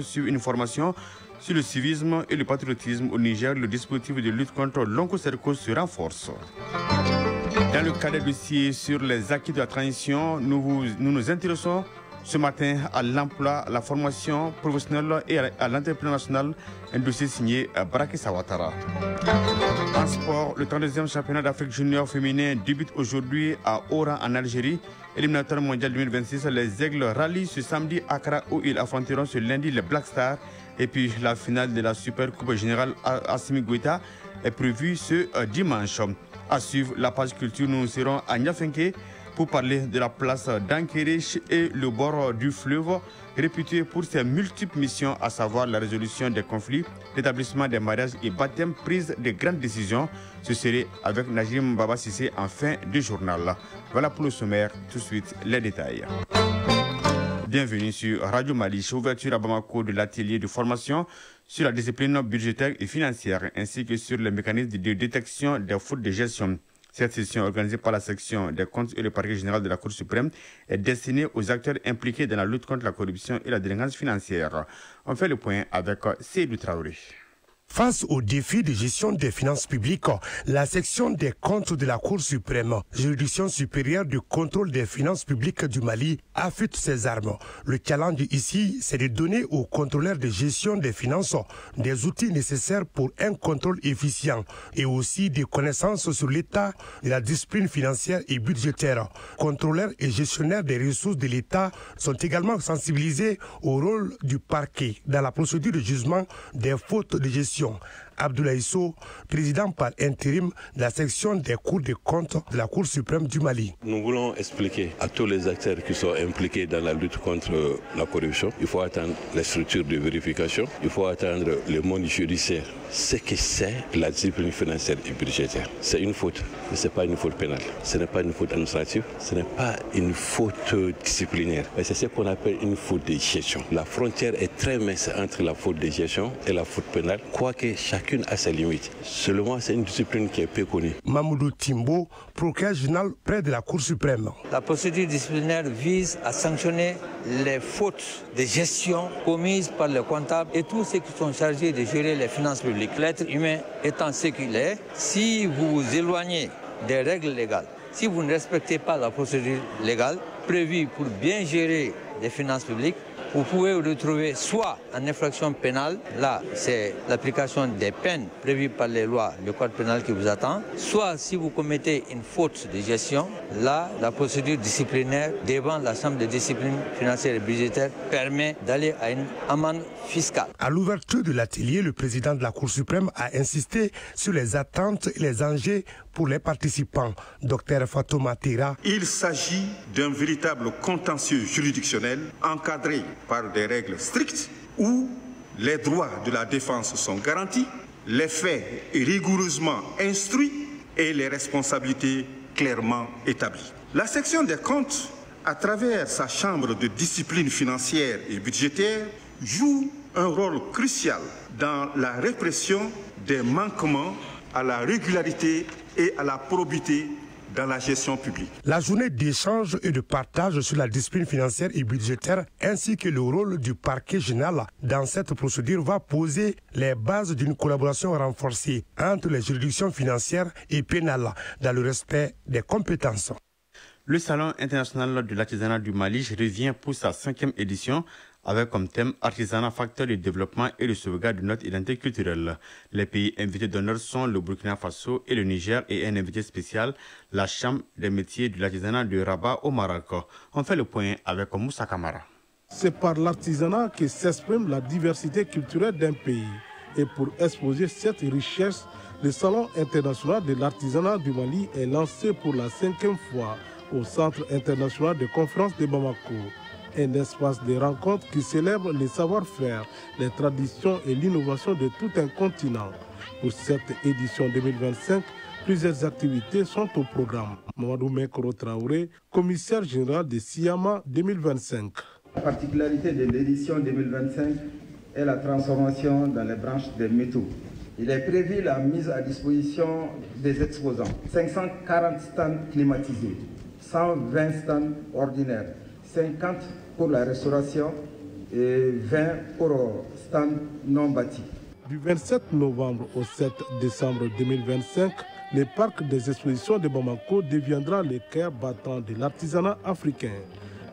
Sur une formation sur le civisme et le patriotisme au Niger, le dispositif de lutte contre l'oncocercose se renforce. Dans le cadre du dossier sur les acquis de la transition, nous nous intéressons ce matin à l'emploi, à la formation professionnelle et à l'entrepreneuriat national, un dossier signé Baraki Sawatara. En sport, le 32e championnat d'Afrique junior féminin débute aujourd'hui à Oran en Algérie. Éliminatoire mondial 2026, les Aigles rallient ce samedi à Accra où ils affronteront ce lundi les Black Stars. Et puis la finale de la Super Coupe générale Assimi Goïta est prévue ce dimanche. À suivre la page culture, nous serons à Niafenke pour parler de la place d'Ankerich et le bord du fleuve, réputé pour ses multiples missions, à savoir la résolution des conflits, l'établissement des mariages et baptêmes, prise de grandes décisions. Ce serait avec Najim Baba Sissé en fin de journal. Voilà pour le sommaire, tout de suite les détails. Bienvenue sur Radio Mali, ouverture à Bamako de l'atelier de formation sur la discipline budgétaire et financière, ainsi que sur les mécanismes de détection des fautes de gestion. Cette session organisée par la section des comptes et le parquet général de la Cour suprême est destinée aux acteurs impliqués dans la lutte contre la corruption et la délinquance financière. On fait le point avec Seydou Traoré. Face aux défis de gestion des finances publiques, la section des comptes de la Cour suprême, juridiction supérieure du contrôle des finances publiques du Mali, affûte ses armes. Le challenge ici, c'est de donner aux contrôleurs de gestion des finances des outils nécessaires pour un contrôle efficient et aussi des connaissances sur l'état de la discipline financière et budgétaire. Contrôleurs et gestionnaires des ressources de l'État sont également sensibilisés au rôle du parquet dans la procédure de jugement des fautes de gestion. Abdoulaye Sow, président par intérim de la section des cours de comptes de la Cour suprême du Mali. Nous voulons expliquer à tous les acteurs qui sont impliqués dans la lutte contre la corruption. Il faut attendre les structures de vérification, il faut attendre le monde judiciaire. Ce que c'est la discipline financière et budgétaire, c'est une faute, mais ce n'est pas une faute pénale, ce n'est pas une faute administrative, ce n'est pas une faute disciplinaire, mais c'est ce qu'on appelle une faute de gestion. La frontière est très mince entre la faute de gestion et la faute pénale, quoique chacune a ses limites. Seulement, c'est une discipline qui est peu connue. Mamoudou Timbo, procureur général près de la Cour suprême. La procédure disciplinaire vise à sanctionner les fautes de gestion commises par les comptables et tous ceux qui sont chargés de gérer les finances publiques. L'être humain étant ce qu'il est, si vous vous éloignez des règles légales, si vous ne respectez pas la procédure légale prévue pour bien gérer les finances publiques, vous pouvez vous retrouver soit en infraction pénale, là c'est l'application des peines prévues par les lois, le code pénal qui vous attend, soit si vous commettez une faute de gestion, là la procédure disciplinaire devant la Chambre de discipline financière et budgétaire permet d'aller à une amende fiscale. À l'ouverture de l'atelier, le président de la Cour suprême a insisté sur les attentes et les enjeux pour les participants. Dr Fatouma Tera. Il s'agit d'un véritable contentieux juridictionnel encadré par des règles strictes où les droits de la défense sont garantis, les faits rigoureusement instruits et les responsabilités clairement établies. La section des comptes, à travers sa chambre de discipline financière et budgétaire, joue un rôle crucial dans la répression des manquements à la régularité et à la probité dans la gestion publique. La journée d'échange et de partage sur la discipline financière et budgétaire ainsi que le rôle du parquet général dans cette procédure va poser les bases d'une collaboration renforcée entre les juridictions financières et pénales dans le respect des compétences. Le Salon international de l'artisanat du Mali revient pour sa 5e édition avec comme thème artisanat, facteur de développement et de sauvegarde de notre identité culturelle. Les pays invités d'honneur sont le Burkina Faso et le Niger et un invité spécial, la Chambre des métiers de l'artisanat de Rabat au Maroc. On fait le point avec Moussa Kamara. C'est par l'artisanat que s'exprime la diversité culturelle d'un pays. Et pour exposer cette richesse, le Salon international de l'artisanat du Mali est lancé pour la 5e fois au Centre international de conférences de Bamako. Un espace de rencontre qui célèbre les savoir-faire, les traditions et l'innovation de tout un continent. Pour cette édition 2025, plusieurs activités sont au programme. Mamadou Mekoro Traoré, commissaire général de Siyama 2025. La particularité de l'édition 2025 est la transformation dans les branches des métaux. Il est prévu la mise à disposition des exposants. 540 stands climatisés, 120 stands ordinaires, 50 pour la restauration et 20 pour stands non bâtis. Du 27 novembre au 7 décembre 2025, le parc des expositions de Bamako deviendra le cœur battant de l'artisanat africain.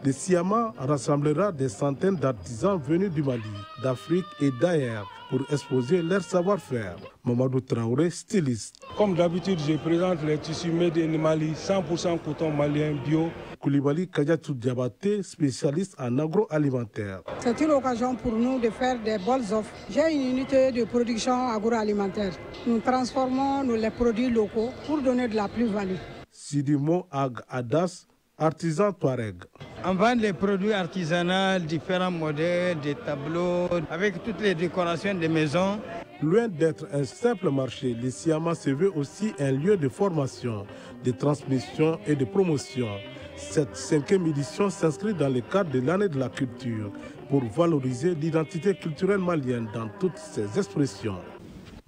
Le Siama rassemblera des centaines d'artisans venus du Mali, d'Afrique et d'ailleurs pour exposer leur savoir-faire. Mamadou Traoré, styliste. Comme d'habitude, je présente les tissus made in Mali, 100% coton malien bio. Koulibaly Kadiatou Diabaté, spécialiste en agroalimentaire. C'est une occasion pour nous de faire des bonnes offres. J'ai une unité de production agroalimentaire. Nous transformons les produits locaux pour donner de la plus-value. Sidimo Ag Adas, artisan Touareg. On vend les produits artisanaux, différents modèles, des tableaux, avec toutes les décorations des maisons. Loin d'être un simple marché, le Siama se veut aussi un lieu de formation, de transmission et de promotion. Cette 5e édition s'inscrit dans le cadre de l'année de la culture pour valoriser l'identité culturelle malienne dans toutes ses expressions.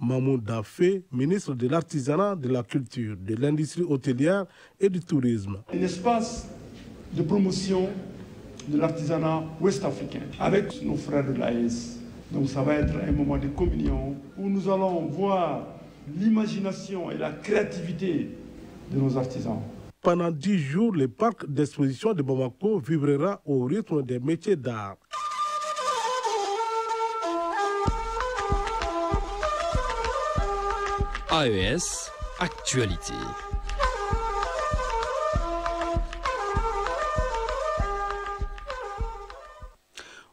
Mahmoud Dafé, ministre de l'Artisanat, de la Culture, de l'Industrie hôtelière et du Tourisme. Un espace de promotion de l'artisanat ouest-africain avec nos frères de l'AES. Donc ça va être un moment de communion où nous allons voir l'imagination et la créativité de nos artisans. Pendant 10 jours, le parc d'exposition de Bamako vibrera au rythme des métiers d'art. AES, actualité.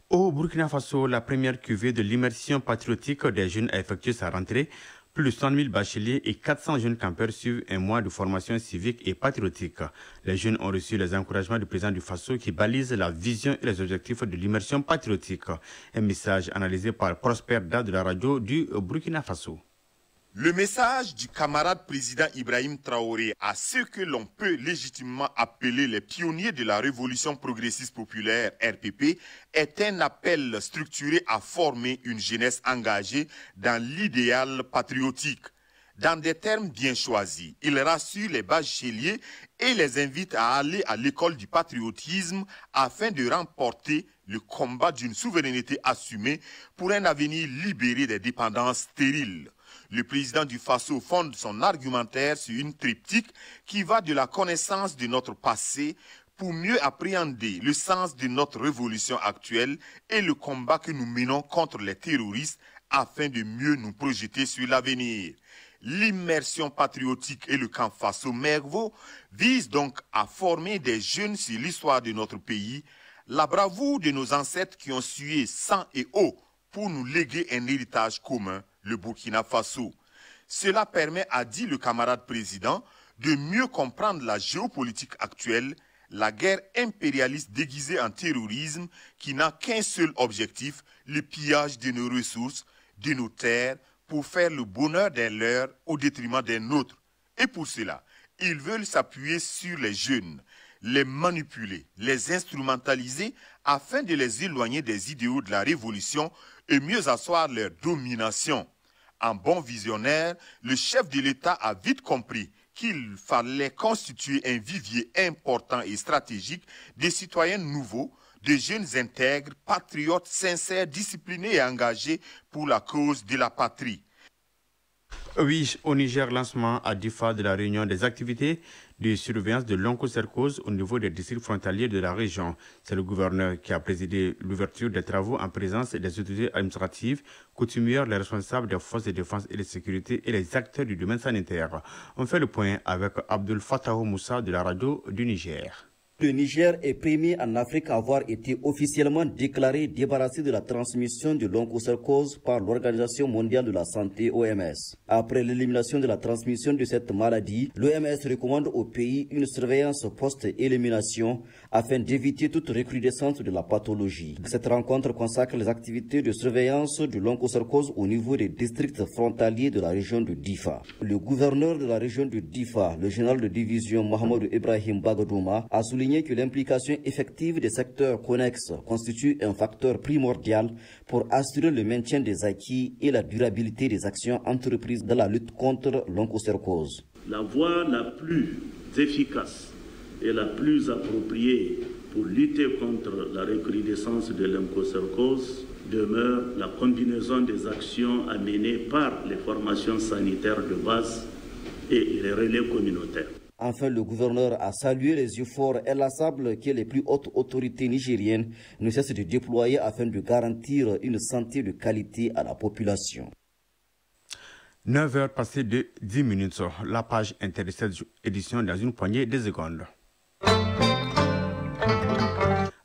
Au Burkina Faso, la première cuvée de l'immersion patriotique des jeunes a effectué sa rentrée. Plus de 100 000 bacheliers et 400 jeunes campeurs suivent un mois de formation civique et patriotique. Les jeunes ont reçu les encouragements du président du Faso qui balise la vision et les objectifs de l'immersion patriotique. Un message analysé par Prosper Da de la radio du Burkina Faso. Le message du camarade président Ibrahim Traoré à ceux que l'on peut légitimement appeler les pionniers de la révolution progressiste populaire RPP est un appel structuré à former une jeunesse engagée dans l'idéal patriotique. Dans des termes bien choisis, il rassure les bacheliers et les invite à aller à l'école du patriotisme afin de remporter le combat d'une souveraineté assumée pour un avenir libéré des dépendances stériles. Le président du Faso fonde son argumentaire sur une triptyque qui va de la connaissance de notre passé pour mieux appréhender le sens de notre révolution actuelle et le combat que nous menons contre les terroristes afin de mieux nous projeter sur l'avenir. L'immersion patriotique et le camp Faso Mervo visent donc à former des jeunes sur l'histoire de notre pays, la bravoure de nos ancêtres qui ont sué sang et eau pour nous léguer un héritage commun, le Burkina Faso. Cela permet, a dit le camarade président, de mieux comprendre la géopolitique actuelle, la guerre impérialiste déguisée en terrorisme qui n'a qu'un seul objectif, le pillage de nos ressources, de nos terres, pour faire le bonheur des leurs au détriment des nôtres. Et pour cela, ils veulent s'appuyer sur les jeunes, les manipuler, les instrumentaliser afin de les éloigner des idéaux de la révolution et mieux asseoir leur domination. En bon visionnaire, le chef de l'État a vite compris qu'il fallait constituer un vivier important et stratégique de citoyens nouveaux, de jeunes intègres, patriotes sincères, disciplinés et engagés pour la cause de la patrie. Oui, au Niger, lancement à Difa de la réunion des activités de surveillance de l'onchocercose au niveau des districts frontaliers de la région. C'est le gouverneur qui a présidé l'ouverture des travaux en présence des autorités administratives, coutumières, les responsables des forces de défense et de sécurité et les acteurs du domaine sanitaire. On fait le point avec Abdul Fattah Moussa de la radio du Niger. Le Niger est premier en Afrique à avoir été officiellement déclaré débarrassé de la transmission de l'onchocercose par l'Organisation mondiale de la santé OMS. Après l'élimination de la transmission de cette maladie, l'OMS recommande au pays une surveillance post-élimination afin d'éviter toute recrudescence de la pathologie. Cette rencontre consacre les activités de surveillance de l'onchocercose au niveau des districts frontaliers de la région de Difa. Le gouverneur de la région de Difa, le général de division Mohamed Ibrahim Bagadouma, a souligné que l'implication effective des secteurs connexes constitue un facteur primordial pour assurer le maintien des acquis et la durabilité des actions entreprises dans la lutte contre l'onchocercose. La voie la plus efficace et la plus appropriée pour lutter contre la recrudescence de l'onchocercose demeure la combinaison des actions à mener par les formations sanitaires de base et les relais communautaires. Enfin, le gouverneur a salué les efforts inlassables que les plus hautes autorités nigériennes ne cessent de déployer afin de garantir une santé de qualité à la population. 9 heures passées de 10 minutes. La page intéressée édition dans une poignée de secondes.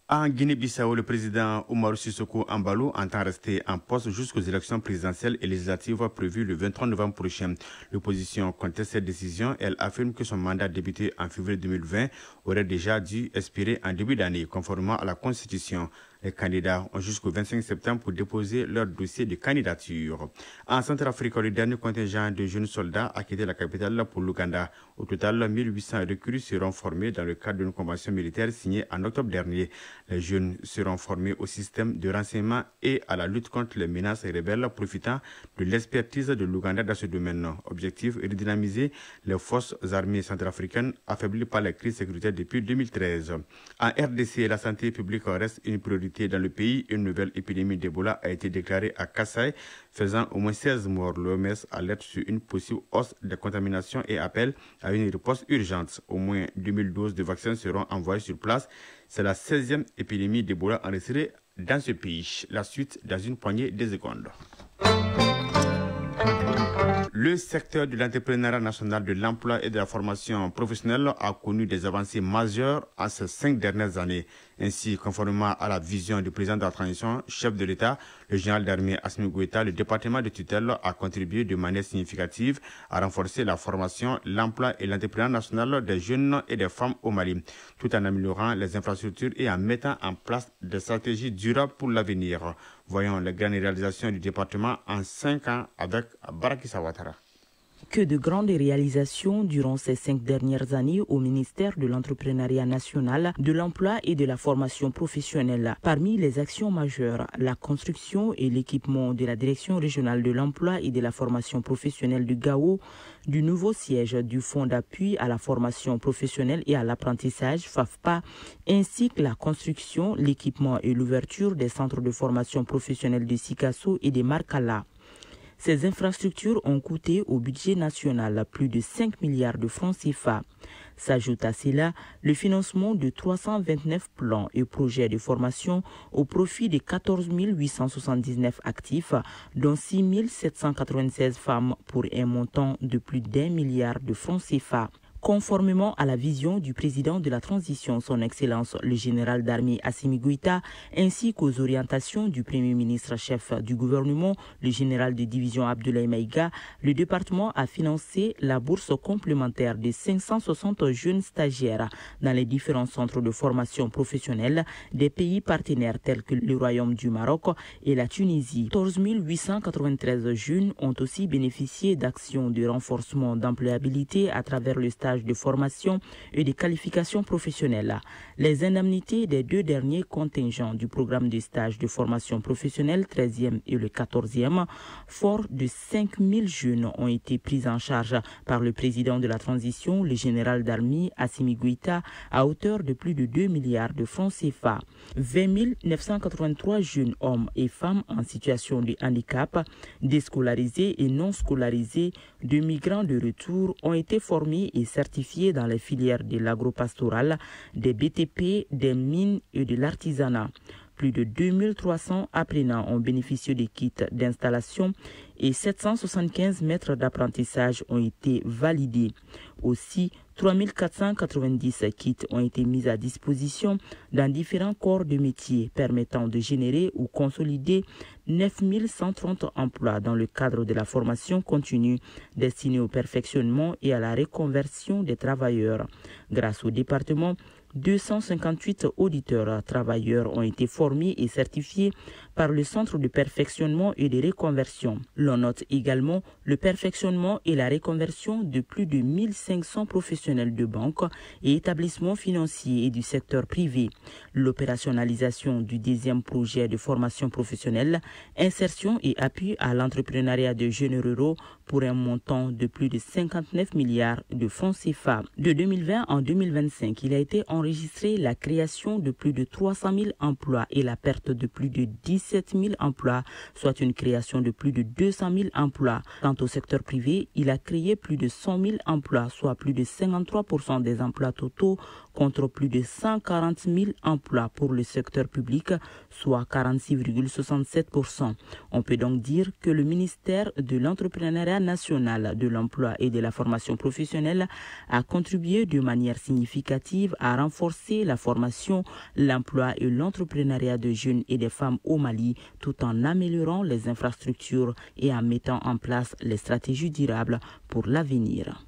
En Guinée-Bissau, le président Umaru Sissoko Embaló entend rester en poste jusqu'aux élections présidentielles et législatives prévues le 23 novembre prochain. L'opposition conteste cette décision. Elle affirme que son mandat débuté en février 2020 aurait déjà dû expirer en début d'année, conformément à la Constitution. Les candidats ont jusqu'au 25 septembre pour déposer leur dossier de candidature. En Centrafrique, le dernier contingent de jeunes soldats a quitté la capitale pour l'Ouganda. Au total, 1800 recrues seront formés dans le cadre d'une convention militaire signée en octobre dernier. Les jeunes seront formés au système de renseignement et à la lutte contre les menaces rebelles, profitant de l'expertise de l'Ouganda dans ce domaine. Objectif est de dynamiser les forces armées centrafricaines affaiblies par la crise sécuritaire depuis 2013. En RDC, la santé publique reste une priorité dans le pays. Une nouvelle épidémie d'Ebola a été déclarée à Kasaï, faisant au moins 16 morts. L'OMS alerte sur une possible hausse de contamination et appelle à une riposte urgente. Au moins 2000 doses de vaccins seront envoyées sur place. C'est la 16e épidémie d'Ebola enregistrée dans ce pays. La suite dans une poignée de secondes. Le secteur de l'entrepreneuriat national, de l'emploi et de la formation professionnelle a connu des avancées majeures en ces 5 dernières années. Ainsi, conformément à la vision du président de la transition, chef de l'État, le général d'armée Assimi Goïta, le département de tutelle a contribué de manière significative à renforcer la formation, l'emploi et l'entrepreneuriat national des jeunes et des femmes au Mali, tout en améliorant les infrastructures et en mettant en place des stratégies durables pour l'avenir. Voyons les grandes réalisations du département en 5 ans avec Baraki Sawatara. Que de grandes réalisations durant ces 5 dernières années au ministère de l'entrepreneuriat national, de l'emploi et de la formation professionnelle. Parmi les actions majeures, la construction et l'équipement de la direction régionale de l'emploi et de la formation professionnelle du Gao, du nouveau siège du Fonds d'appui à la formation professionnelle et à l'apprentissage FAFPA, ainsi que la construction, l'équipement et l'ouverture des centres de formation professionnelle de Sikasso et de Markala. Ces infrastructures ont coûté au budget national plus de 5 milliards de francs CFA. S'ajoute à cela le financement de 329 plans et projets de formation au profit de 14 879 actifs, dont 6 796 femmes pour un montant de plus d'1 milliard de francs CFA. Conformément à la vision du président de la transition, son Excellence le général d'armée Assimi Goïta, ainsi qu'aux orientations du Premier ministre chef du gouvernement, le général de division Abdoulaye Maïga, le département a financé la bourse complémentaire de 560 jeunes stagiaires dans les différents centres de formation professionnelle des pays partenaires tels que le Royaume du Maroc et la Tunisie. 14 893 jeunes ont aussi bénéficié d'actions de renforcement d'employabilité à travers le stage de formation et de qualifications professionnelles. Les indemnités des 2 derniers contingents du programme de stage de formation professionnelle 13e et le 14e, fort de 5000 jeunes, ont été prises en charge par le président de la transition, le général d'armée Assimi Goïta, à hauteur de plus de 2 milliards de francs CFA. 20 983 jeunes hommes et femmes en situation de handicap, déscolarisés et non scolarisés, de migrants de retour ont été formés et certifiés dans les filières de l'agropastoral, des BTP, des mines et de l'artisanat. Plus de 2300 apprenants ont bénéficié des kits d'installation et 775 mètres d'apprentissage ont été validés. Aussi, 3490 kits ont été mis à disposition dans différents corps de métiers permettant de générer ou consolider 9130 emplois dans le cadre de la formation continue destinée au perfectionnement et à la reconversion des travailleurs. Grâce au département, 258 auditeurs travailleurs ont été formés et certifiés par le Centre de perfectionnement et de reconversion. L'on note également le perfectionnement et la reconversion de plus de 1500 professionnels de banque et établissements financiers et du secteur privé. L'opérationnalisation du 10e projet de formation professionnelle, insertion et appui à l'entrepreneuriat de jeunes ruraux pour un montant de plus de 59 milliards de francs CFA. De 2020 en 2025, il a été enregistré la création de plus de 300 000 emplois et la perte de plus de 17 000 emplois, soit une création de plus de 200 000 emplois. Quant au secteur privé, il a créé plus de 100 000 emplois, soit plus de 53% des emplois totaux, contre plus de 140 000 emplois pour le secteur public, soit 46,67%. On peut donc dire que le ministère de l'Entrepreneuriat national, de l'emploi et de la formation professionnelle a contribué de manière significative à renforcer la formation, l'emploi et l'entrepreneuriat de jeunes et des femmes au Mali, tout en améliorant les infrastructures et en mettant en place les stratégies durables pour l'avenir.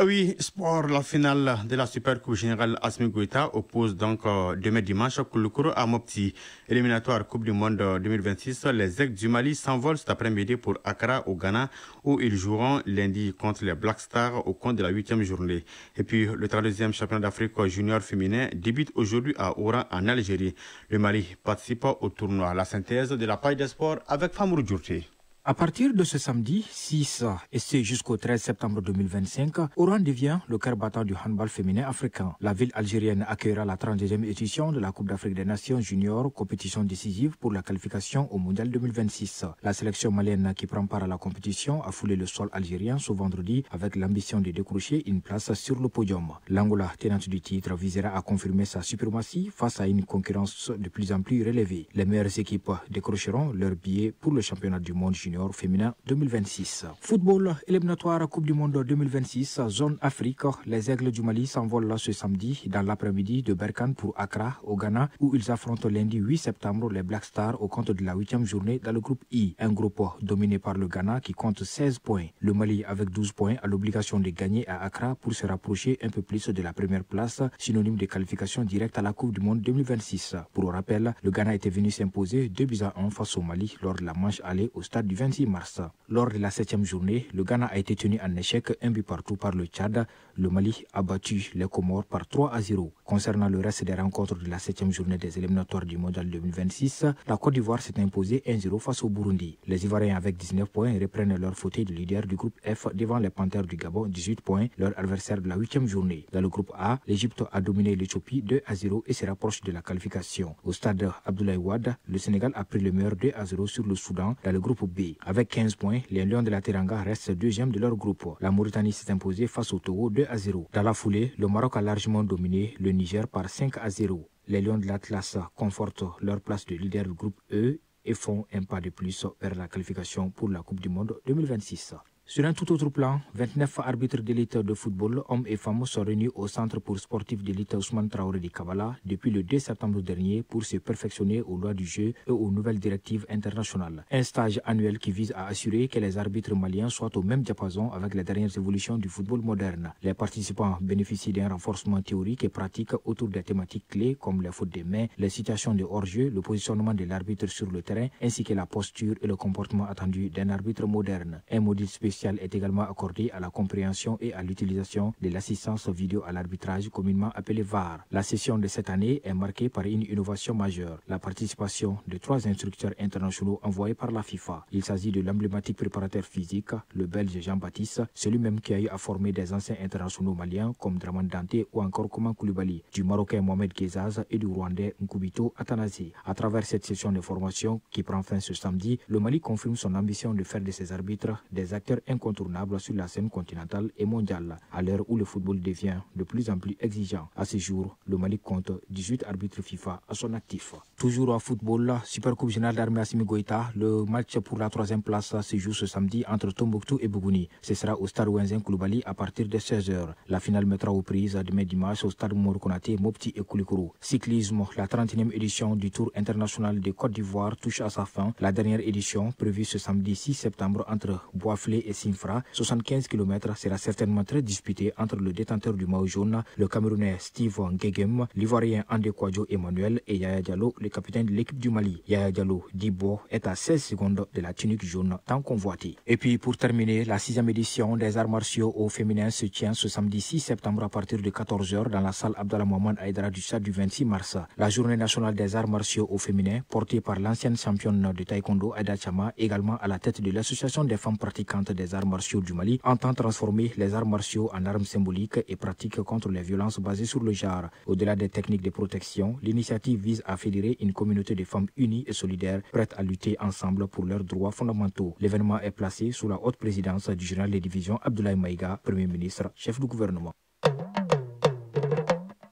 Oui, sport, la finale de la Super Coupe Générale Assimi Goïta oppose donc demain dimanche Kouloukouro à Mopti. Éliminatoire Coupe du Monde 2026, les Aigles du Mali s'envolent cet après-midi pour Accra au Ghana où ils joueront lundi contre les Black Stars au compte de la 8e journée. Et puis le 32e championnat d'Afrique junior féminin débute aujourd'hui à Oran en Algérie. Le Mali participe au tournoi. La synthèse de la page des sports avec Famourou Djourté. À partir de ce samedi 6 et c'est jusqu'au 13 septembre 2025, Oran devient le cœur battant du handball féminin africain. La ville algérienne accueillera la 32e édition de la Coupe d'Afrique des Nations Junior, compétition décisive pour la qualification au Mondial 2026. La sélection malienne qui prend part à la compétition a foulé le sol algérien ce vendredi avec l'ambition de décrocher une place sur le podium. L'Angola, tenante du titre, visera à confirmer sa suprématie face à une concurrence de plus en plus relevée. Les meilleures équipes décrocheront leur billet pour le championnat du monde junior féminin 2026. Football, éliminatoire Coupe du Monde 2026, zone Afrique. Les Aigles du Mali s'envolent ce samedi dans l'après-midi de Berkane pour Accra, au Ghana, où ils affrontent lundi 8 septembre les Black Stars au compte de la 8e journée dans le groupe I. Un groupe dominé par le Ghana qui compte 16 points. Le Mali, avec 12 points, a l'obligation de gagner à Accra pour se rapprocher un peu plus de la première place, synonyme de qualification directe à la Coupe du Monde 2026. Pour rappel, le Ghana était venu s'imposer 2-1 face au Mali lors de la manche aller au stade du 26 mars. Lors de la 7e journée, le Ghana a été tenu en échec, un but partout par le Tchad. Le Mali a battu les Comores par 3-0. Concernant le reste des rencontres de la 7e journée des éliminatoires du Mondial 2026, la Côte d'Ivoire s'est imposée 1-0 face au Burundi. Les Ivoiriens avec 19 points reprennent leur fauteuil de leader du groupe F devant les Panthères du Gabon, 18 points, leur adversaire de la 8e journée. Dans le groupe A, l'Égypte a dominé l'Éthiopie 2-0 et se rapproche de la qualification. Au stade Abdoulaye Wade, le Sénégal a pris le meilleur 2-0 sur le Soudan dans le groupe B. Avec 15 points, les Lions de la Teranga restent deuxième de leur groupe. La Mauritanie s'est imposée face au Togo 2-0. Dans la foulée, le Maroc a largement dominé le Niger par 5-0. Les Lions de l'Atlas confortent leur place de leader du groupe E et font un pas de plus vers la qualification pour la Coupe du Monde 2026. Sur un tout autre plan, 29 arbitres d'élite de football, hommes et femmes, sont réunis au Centre pour sportifs d'élite Ousmane Traoré de Kabbalah depuis le 2 septembre dernier pour se perfectionner aux lois du jeu et aux nouvelles directives internationales. Un stage annuel qui vise à assurer que les arbitres maliens soient au même diapason avec les dernières évolutions du football moderne. Les participants bénéficient d'un renforcement théorique et pratique autour des thématiques clés comme les fautes des mains, les situations de hors-jeu, le positionnement de l'arbitre sur le terrain ainsi que la posture et le comportement attendu d'un arbitre moderne. Un module spécial est également accordé à la compréhension et à l'utilisation de l'assistance vidéo à l'arbitrage communément appelée VAR. La session de cette année est marquée par une innovation majeure, la participation de 3 instructeurs internationaux envoyés par la FIFA. Il s'agit de l'emblématique préparateur physique, le Belge Jean-Baptiste, celui-même qui a eu à former des anciens internationaux maliens comme Draman Dante ou encore Koman Koulibaly, du Marocain Mohamed Ghezaz et du Rwandais Nkubito Atanasi. À travers cette session de formation qui prend fin ce samedi, le Mali confirme son ambition de faire de ses arbitres des acteurs incontournable sur la scène continentale et mondiale, à l'heure où le football devient de plus en plus exigeant. À ce jour, le Mali compte 18 arbitres FIFA à son actif. Toujours au football, Super Coupe Générale d'Armée Assimi Goïta, le match pour la 3e place se joue ce samedi entre Tombouctou et Bougouni. Ce sera au stade Wenzin Koulibaly à partir de 16h. La finale mettra aux prises demain dimanche au stade Mor Konaté, Mopti et Koulikoro. Cyclisme, la 31e édition du Tour international de Côte d'Ivoire touche à sa fin. La dernière édition, prévue ce samedi 6 septembre entre Boisflé et Simfra, 75 km, sera certainement très disputé entre le détenteur du maillot jaune, le Camerounais Steve Ngegem, l'Ivoirien Andé Kwadjo Emmanuel et Yaya Diallo, le capitaine de l'équipe du Mali. Yaya Diallo Dibo est à 16 secondes de la tunique jaune tant convoitée. Et puis pour terminer, la 6e édition des arts martiaux au féminin se tient ce samedi 6 septembre à partir de 14h dans la salle Abdallah Mohamed Aïdara du stade du 26 mars. La journée nationale des arts martiaux au féminin, portée par l'ancienne championne de taekwondo Aïda Chama, également à la tête de l'association des femmes pratiquantes des arts martiaux du Mali, entend transformer les arts martiaux en armes symboliques et pratiques contre les violences basées sur le genre. Au-delà des techniques de protection, l'initiative vise à fédérer une communauté de femmes unies et solidaires, prêtes à lutter ensemble pour leurs droits fondamentaux. L'événement est placé sous la haute présidence du général de division Abdoulaye Maïga, Premier ministre, chef du gouvernement.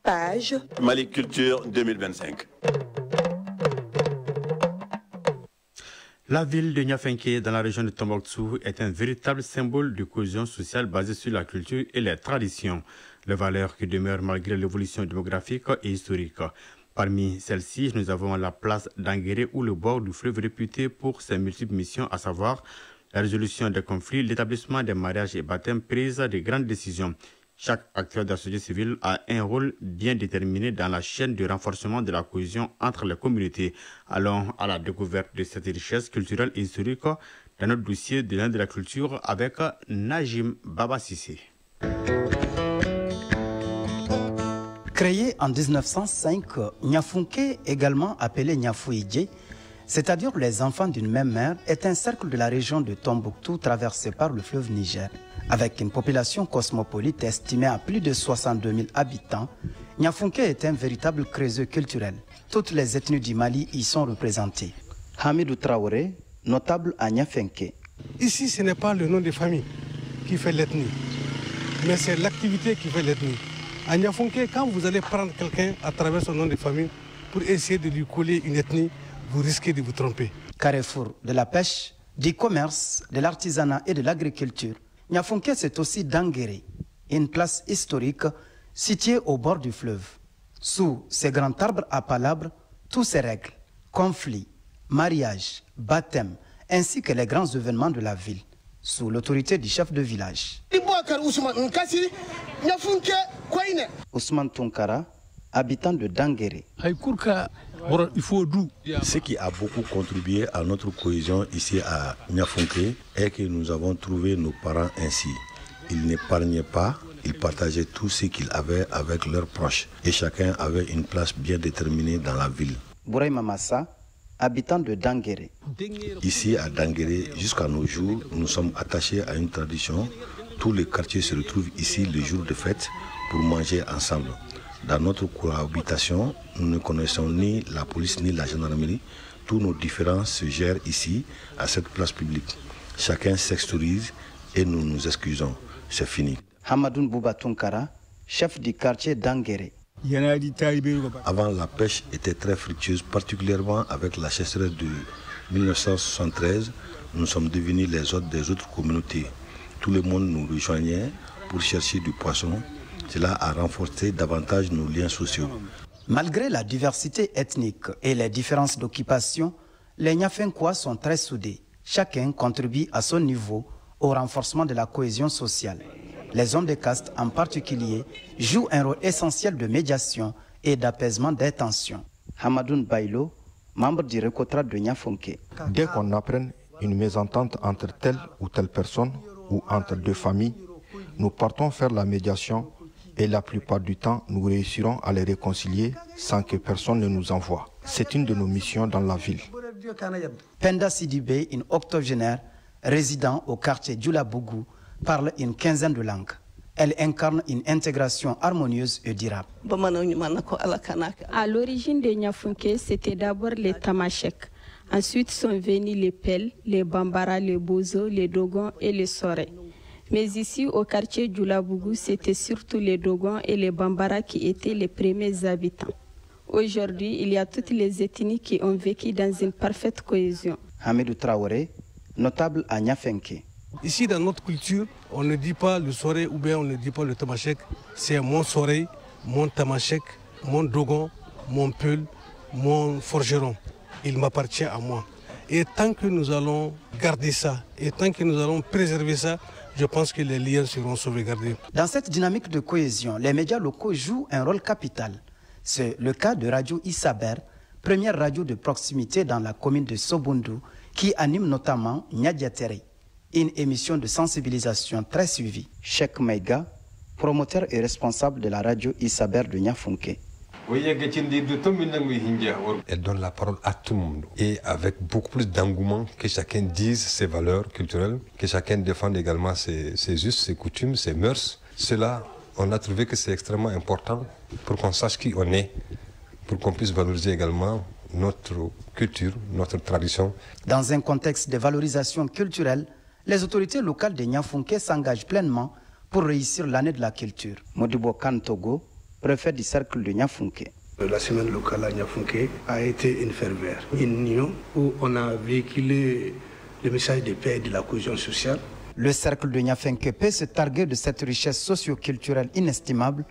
Page Mali Culture 2025. La ville de Niafenké, dans la région de Tombouctou, est un véritable symbole de cohésion sociale basée sur la culture et les traditions, les valeurs qui demeurent malgré l'évolution démographique et historique. Parmi celles-ci, nous avons la place d'Anguéré ou le bord du fleuve réputé pour ses multiples missions, à savoir la résolution des conflits, l'établissement des mariages et baptêmes, prise de grandes décisions. Chaque acteur de la société civile a un rôle bien déterminé dans la chaîne de renforcement de la cohésion entre les communautés. Allons à la découverte de cette richesse culturelle et historique dans notre dossier de l'un de la culture avec Najim Baba Sissé. Créé en 1905, Niafunké, également appelé Niafouidje, c'est-à-dire les enfants d'une même mère, est un cercle de la région de Tombouctou traversé par le fleuve Niger. Avec une population cosmopolite estimée à plus de 62 000 habitants, Niafunké est un véritable creuset culturel. Toutes les ethnies du Mali y sont représentées. Hamidou Traoré, notable à Niafunké. Ici, ce n'est pas le nom de famille qui fait l'ethnie, mais c'est l'activité qui fait l'ethnie. À Niafunké, quand vous allez prendre quelqu'un à travers son nom de famille pour essayer de lui coller une ethnie, vous risquez de vous tromper. Carrefour de la pêche, du commerce, de l'artisanat et de l'agriculture, Niafunké, c'est aussi Danguéré, une place historique située au bord du fleuve. Sous ces grands arbres à palabres, tous ces règles, conflits, mariages, baptêmes, ainsi que les grands événements de la ville, sous l'autorité du chef de village. Ousmane Tunkara, habitant de Danguéré. Ce qui a beaucoup contribué à notre cohésion ici à Niafunké est que nous avons trouvé nos parents ainsi. Ils n'épargnaient pas, ils partageaient tout ce qu'ils avaient avec leurs proches et chacun avait une place bien déterminée dans la ville. Bouraï Mamassa, habitant de Danguéré. Ici à Danguéré, jusqu'à nos jours, nous sommes attachés à une tradition. Tous les quartiers se retrouvent ici le jour de fête pour manger ensemble. Dans notre cohabitation, nous ne connaissons ni la police ni la gendarmerie. Tous nos différends se gèrent ici, à cette place publique. Chacun s'extorise et nous nous excusons. C'est fini. Hamadoun Bouba Tunkara, chef du quartier d'Anguéré. Avant, la pêche était très fructueuse, particulièrement avec la sécheresse de 1973. Nous sommes devenus les hôtes des autres communautés. Tout le monde nous rejoignait pour chercher du poisson. Cela a renforcé davantage nos liens sociaux. Malgré la diversité ethnique et les différences d'occupation, les Niafenkois sont très soudés. Chacun contribue à son niveau au renforcement de la cohésion sociale. Les hommes de caste en particulier jouent un rôle essentiel de médiation et d'apaisement des tensions. Hamadoun Bailo, membre du Recotra de Niafunké. Dès qu'on apprend une mésentente entre telle ou telle personne ou entre deux familles, nous partons faire la médiation et la plupart du temps, nous réussirons à les réconcilier sans que personne ne nous envoie. C'est une de nos missions dans la ville. Penda Sidibé, une octogénaire résidant au quartier Djoulabougou, parle une quinzaine de langues. Elle incarne une intégration harmonieuse et durable. À l'origine de Niafunké, c'était d'abord les Tamashek. Ensuite sont venus les Pels, les Bambara, les Bozo, les Dogons et les Soré. Mais ici, au quartier Djoulabougou, c'était surtout les Dogons et les Bambara qui étaient les premiers habitants. Aujourd'hui, il y a toutes les ethnies qui ont vécu dans une parfaite cohésion. Hamidou Traoré, notable à Niafunké. Ici, dans notre culture, on ne dit pas le Soré ou bien on ne dit pas le Tamashek. C'est mon Soré, mon Tamashek, mon Dogon, mon Peul, mon Forgeron. Il m'appartient à moi. Et tant que nous allons garder ça, et tant que nous allons préserver ça, je pense que les liens seront sauvegardés. Dans cette dynamique de cohésion, les médias locaux jouent un rôle capital. C'est le cas de Radio Isaber, première radio de proximité dans la commune de Sobundu, qui anime notamment Nyadiatere, une émission de sensibilisation très suivie. Cheikh Maïga, promoteur et responsable de la radio Isaber de Nyafunke. Elle donne la parole à tout le monde et avec beaucoup plus d'engouement, que chacun dise ses valeurs culturelles, que chacun défende également ses us, ses coutumes, ses mœurs. Cela, on a trouvé que c'est extrêmement important pour qu'on sache qui on est, pour qu'on puisse valoriser également notre culture, notre tradition. Dans un contexte de valorisation culturelle, les autorités locales de Nyafunke s'engagent pleinement pour réussir l'année de la culture. Modibo Kantogo, préfet du cercle de Nyafunke. La semaine locale à Nyafunke a été une ferveur, une union où on a véhiculé le message de paix et de la cohésion sociale. Le cercle de Nyafunke peut se targuer de cette richesse socio-culturelle inestimable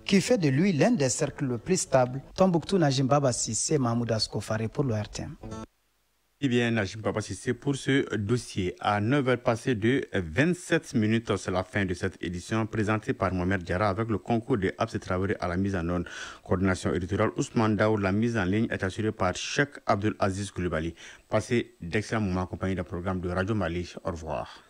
qui fait de lui l'un des cercles les plus stables. Tombouctou Najim Baba Sissé, Mahmoud Askofare pour l'ORTM. Eh bien, Najim Baba Sissé pour ce dossier. À 9h passées de 27 minutes, c'est la fin de cette édition présentée par Mohamed Diarra avec le concours de Abse Traoré à la mise en onde. Coordination éditoriale Ousmane Daoud, la mise en ligne est assurée par Cheikh Abdul Aziz Koulibaly. Passez d'excellents moments accompagnés d'un programme de Radio Mali. Au revoir.